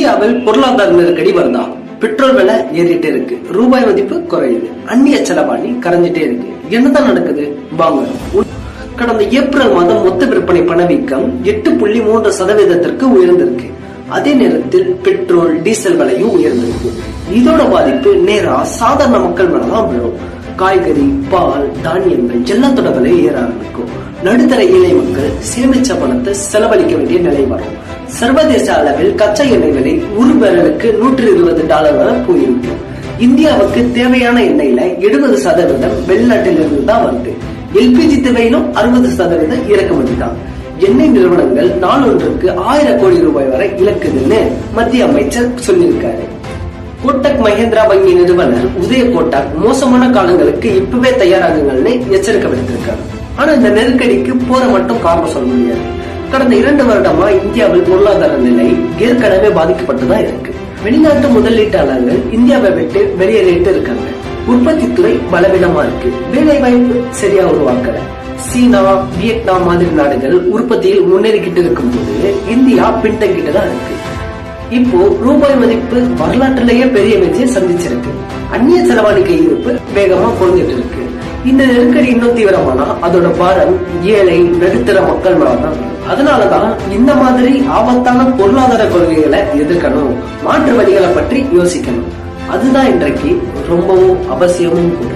இந்தியாவில் பொருளாதார நெருக்கடி வருதா? பெட்ரோல் விலை ஏறிட்டே இருக்கு, ரூபாய் மதிப்பு குறையுது, அந்நிய செலவாணி கரைஞ்சிட்டே இருக்கு. என்னதான் நடக்குது வாங்க. கடந்த ஏப்ரல் மாதம் மொத்த விற்பனை பணவீக்கம் 8.3% உயர்ந்திருக்கு. அதே நேரத்தில் பெட்ரோல் டீசல் விலையும் உயர்ந்திருக்கு. இதோட பாதிப்பு நேரா சாதாரண மக்கள் மேலதான் விழும். காய்கறி, பால், தானியங்கள் எல்லாத்தோட விலை ஏற ஆரம்பிக்கும். நடுத்தர ஏழை மக்கள் சேமிச்ச பணத்தை செலவழிக்க வேண்டிய நிலை வரும். சர்வதேச அளவில் கச்சா எண்ணெய் விலை ஒரு பேரலுக்கு $120 வரை போயிருக்கு. இந்தியாவுக்கு தேவையான எண்ணெயில 70% வெளிநாட்டில் இருந்து தான் வருது. எல்பிஜி தேவையிலும் 60% இறக்குமதி தான். எண்ணெய் நிறுவனங்கள் நாளொன்றுக்கு 1000 கோடி ரூபாய் வரை இழக்குதுன்னு மத்திய அமைச்சர் சொல்லியிருக்காரு. கோட்டக் மஹிந்திரா வங்கி நிறுவனர் உதய கோட்டக் மோசமான காலங்களுக்கு இப்பவே தயாராகுங்கள்னு எச்சரிக்கை விடுத்திருக்காரு. ஆனா இந்த நெருக்கடிக்கு போற மட்டும் காரணம் சொல்ல முடியாது. கடந்த 2 வருடமா இந்தியாவில் பொருளாதார நிலை ஏற்கனவே பாதிக்கப்பட்டுதான் இருக்கு. வெளிநாட்டு முதலீட்டாளர்கள் இந்தியாவை விட்டு வெளியேறிட்டு இருக்காங்க. உற்பத்தி துறை பலவீனமா இருக்கு. வேலை வாய்ப்பு சரியா உருவாக்கல. சீனா, வியட்நாம் மாதிரி நாடுகள் உற்பத்தியில் முன்னேறிக்கிட்டு இருக்கும் போது இந்தியா பின்தங்கிட்டு தான் இருக்கு. இப்போ ரூபாய் மதிப்பு வரலாற்றிலேயே பெரிய வீழ்ச்சியை சந்திச்சிருக்கு. அந்நிய செலவாணி கையிருப்பு வேகமா குறைஞ்சிட்டு இருக்கு. இந்த நெருக்கடி இன்னும் தீவிரமானா அதோட பாரம் ஏழை நடுத்தர மக்கள் மேலதான். அதனாலதான் இந்த மாதிரி ஆபத்தான பொருளாதார கொள்கைகளை எதிர்க்கணும், மாற்று வழிகளை பற்றி யோசிக்கணும். அதுதான் இன்றைக்கு ரொம்பவும் அவசியமும் கூட.